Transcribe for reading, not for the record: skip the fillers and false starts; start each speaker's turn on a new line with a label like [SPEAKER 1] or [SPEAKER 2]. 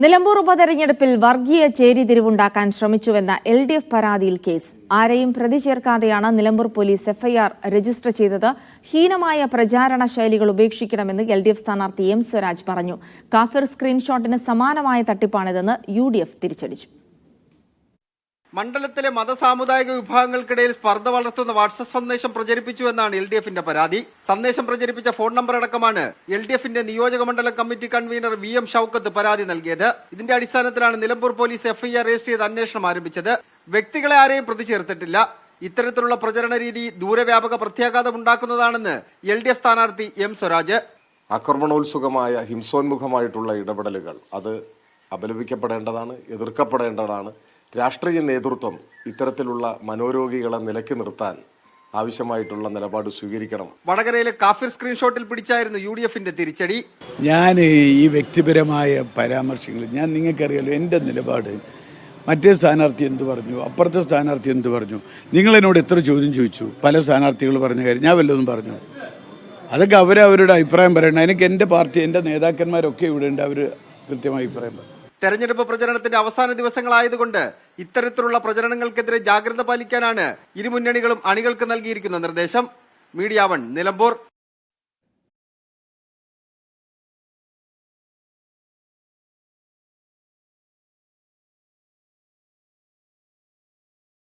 [SPEAKER 1] നിലമ്പൂർ ഉപതെരഞ്ഞെടുപ്പിൽ വർഗീയ ചേരിതിരിവുണ്ടാക്കാൻ ശ്രമിച്ചുവെന്ന LDF പരാതിയിൽ കേസ്. ആരെയും പ്രതി ചേർക്കാതെയാണ് നിലമ്പൂർ പോലീസ് FIR രജിസ്റ്റർ ചെയ്തത്. ഹീനമായ പ്രചാരണ ശൈലികൾ ഉപേക്ഷിക്കണമെന്ന് LDF സ്ഥാനാർത്ഥി M സ്വരാജ് പറഞ്ഞു. കാഫിർ സ്ക്രീൻഷോട്ടിന് സമാനമായ തട്ടിപ്പാണിതെന്ന് UDF തിരിച്ചടിച്ചു.
[SPEAKER 2] മണ്ഡലത്തിലെ മതസാമുദായിക വിഭാഗങ്ങൾക്കിടയിൽ സ്പർദ്ധ വളർത്തുന്ന വാട്സ്ആപ്പ് സന്ദേശം പ്രചരിപ്പിച്ചുവെന്നാണ് LDFന്റെ പരാതി. സന്ദേശം പ്രചരിപ്പിച്ച ഫോൺ നമ്പർ അടക്കമാണ് LDFന്റെ നിയോജക മണ്ഡലം കമ്മിറ്റി കൺവീനർ VM ഷൌക്കത്ത് പരാതി നൽകിയത്. ഇതിന്റെ അടിസ്ഥാനത്തിലാണ് നിലമ്പൂർ പോലീസ് FIR രജിസ്റ്റർ ചെയ്ത് അന്വേഷണം ആരംഭിച്ചത്. വ്യക്തികളെ ആരെയും പ്രതി ചേർത്തിട്ടില്ല. ഇത്തരത്തിലുള്ള പ്രചരണ രീതി ദൂരവ്യാപക പ്രത്യാഘാതം ഉണ്ടാക്കുന്നതാണെന്ന് LDF സ്ഥാനാർത്ഥി M സ്വരാജ്.
[SPEAKER 3] ആക്രമണോത്സുകമായ ഹിംസോന്മുഖമായിട്ടുള്ള ഇടപെടലുകൾ അത് അപലപിക്കപ്പെടേണ്ടതാണ്, എതിർക്കപ്പെടേണ്ടതാണ്. രാഷ്ട്രീയ നേതൃത്വം ഇത്തരത്തിലുള്ള മനോരോഗികളെ നിലയ്ക്ക് നിർത്താൻ ആവശ്യമായിട്ടുള്ള നിലപാട് സ്വീകരിക്കണം.
[SPEAKER 2] വടകരയിലെ കാഫിർ സ്ക്രീൻഷോട്ടിൽ പിടിച്ചായിരുന്നു UDFന്റെ തിരിച്ചടി.
[SPEAKER 4] ഞാൻ ഈ വ്യക്തിപരമായ പരാമർശങ്ങൾ നിങ്ങൾക്കറിയാലോ എൻ്റെ നിലപാട്. മറ്റേ സ്ഥാനാർത്ഥി എന്ത് പറഞ്ഞു, അപ്പുറത്തെ സ്ഥാനാർത്ഥി എന്ത് പറഞ്ഞു, നിങ്ങളെന്നോട് എത്ര ചോദ്യം ചോദിച്ചു, പല സ്ഥാനാർത്ഥികൾ പറഞ്ഞ കാര്യം ഞാൻ വല്ലതും പറഞ്ഞു. അതൊക്കെ അവരവരുടെ അഭിപ്രായം പറയണം. എനിക്ക് എൻ്റെ പാർട്ടി, എൻ്റെ നേതാക്കന്മാരൊക്കെ ഇവിടെ ഉണ്ട്, അവർ കൃത്യമായ അഭിപ്രായം പറയും.
[SPEAKER 2] തെരഞ്ഞെടുപ്പ് പ്രചരണത്തിന്റെ അവസാന ദിവസങ്ങളായതുകൊണ്ട് ഇത്തരത്തിലുള്ള പ്രചരണങ്ങൾക്കെതിരെ ജാഗ്രത പാലിക്കാനാണ് ഇരു മുന്നണികളും അണികൾക്ക് നൽകിയിരിക്കുന്ന നിർദ്ദേശം. മീഡിയ 1 നിലമ്പൂർ.